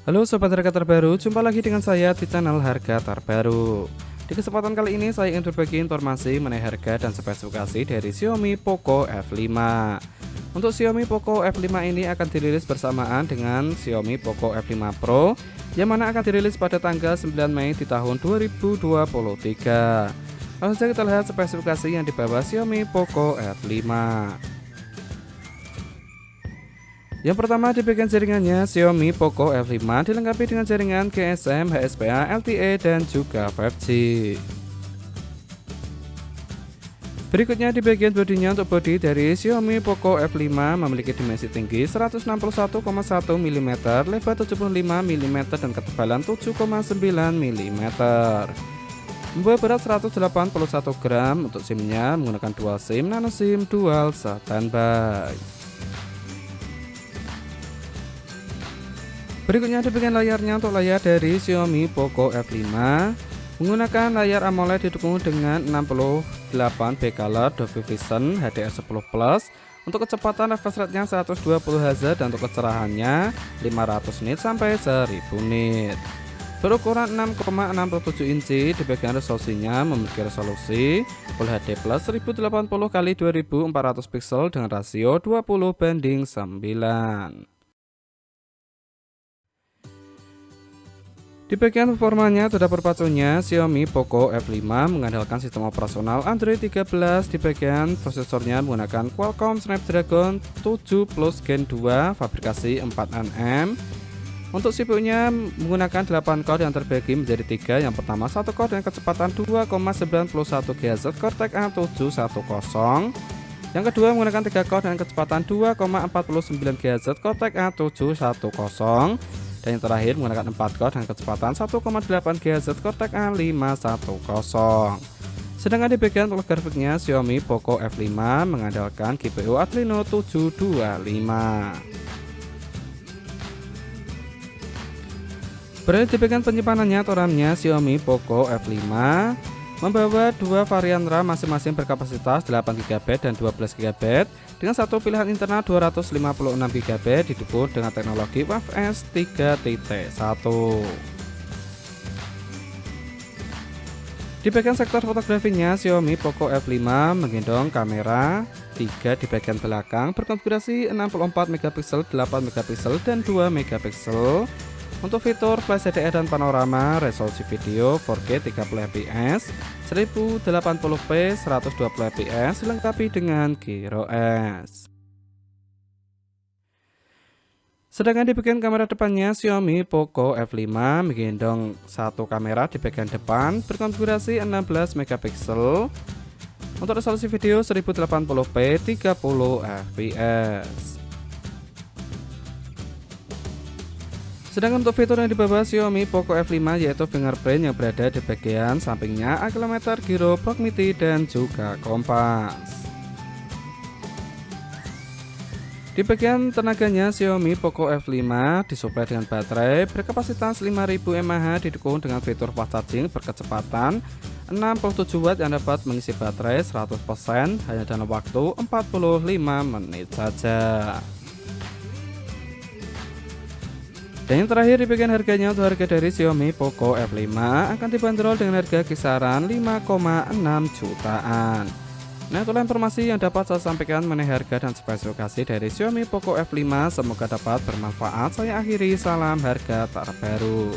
Halo sobat harga terbaru, jumpa lagi dengan saya di channel harga terbaru. Di kesempatan kali ini saya ingin berbagi informasi mengenai harga dan spesifikasi dari Xiaomi Poco F5. Untuk Xiaomi Poco F5 ini akan dirilis bersamaan dengan Xiaomi Poco F5 Pro, yang mana akan dirilis pada tanggal 9 Mei di tahun 2023. Langsung saja kita lihat spesifikasi yang dibawa Xiaomi Poco F5. Yang pertama, di bagian jaringannya Xiaomi Poco F5 dilengkapi dengan jaringan GSM, HSPA, LTE, dan juga 5G. Berikutnya di bagian bodinya, untuk bodi dari Xiaomi Poco F5 memiliki dimensi tinggi 161,1 mm, lebar 75 mm, dan ketebalan 7,9 mm. Membawa berat 181 gram. Untuk SIM-nya menggunakan dual SIM, nano SIM, dual standby. Berikutnya di bagian layarnya, untuk layar dari Xiaomi Poco F5 menggunakan layar AMOLED didukung dengan 68 Color Dolby Vision HDR10+. Untuk kecepatan refresh rate-nya 120 Hz dan untuk kecerahannya 500 nit sampai 1000 nit. Berukuran 6,67 inci. Di bagian resolusinya memiliki resolusi Full HD Plus 1080x2400 pixel dengan rasio 20:9. Di bagian performanya, terdapat pacunya Xiaomi Poco F5 mengandalkan sistem operasional Android 13. Di bagian prosesornya menggunakan Qualcomm Snapdragon 7 Plus Gen 2 fabrikasi 4nm. Untuk CPU-nya menggunakan 8 core yang terbagi menjadi 3. Yang pertama 1 core dengan kecepatan 2,91 GHz Cortex A710. Yang kedua menggunakan 3 core dengan kecepatan 2,49 GHz Cortex A710. Dan yang terakhir menggunakan 4 core dengan kecepatan 1,8 GHz Cortex A510. Sedangkan di bagian untuk grafiknya Xiaomi Poco F5 mengandalkan GPU Adreno 725. Berada di bagian penyimpanannya atau RAM-nya, Xiaomi Poco F5 membawa dua varian RAM masing-masing berkapasitas 8GB dan 12GB dengan satu pilihan internal 256GB didukung dengan teknologi UFS 3.1. Di bagian sektor fotografinya, Xiaomi Poco F5 menggendong kamera 3 di bagian belakang berkonfigurasi 64MP, 8MP, dan 2MP. Untuk fitur flash HDR dan panorama, resolusi video 4K 30fps, 1080p 120fps dilengkapi dengan gyros. Sedangkan di bagian kamera depannya, Xiaomi Poco F5 menggendong satu kamera di bagian depan berkonfigurasi 16MP. Untuk resolusi video 1080p 30fps. Sedangkan untuk fitur yang dibawa Xiaomi Poco F5 yaitu fingerprint yang berada di bagian sampingnya, accelerometer, gyro, proximity, dan juga kompas. Di bagian tenaganya, Xiaomi Poco F5 disuplai dengan baterai berkapasitas 5000 mAh didukung dengan fitur fast charging berkecepatan 67 Watt yang dapat mengisi baterai 100% hanya dalam waktu 45 menit saja. Dan yang terakhir di bagian harganya, untuk harga dari Xiaomi Poco F5 akan dibanderol dengan harga kisaran 5,6 jutaan. Nah, itulah informasi yang dapat saya sampaikan mengenai harga dan spesifikasi dari Xiaomi Poco F5. Semoga dapat bermanfaat. Saya akhiri, salam harga terbaru.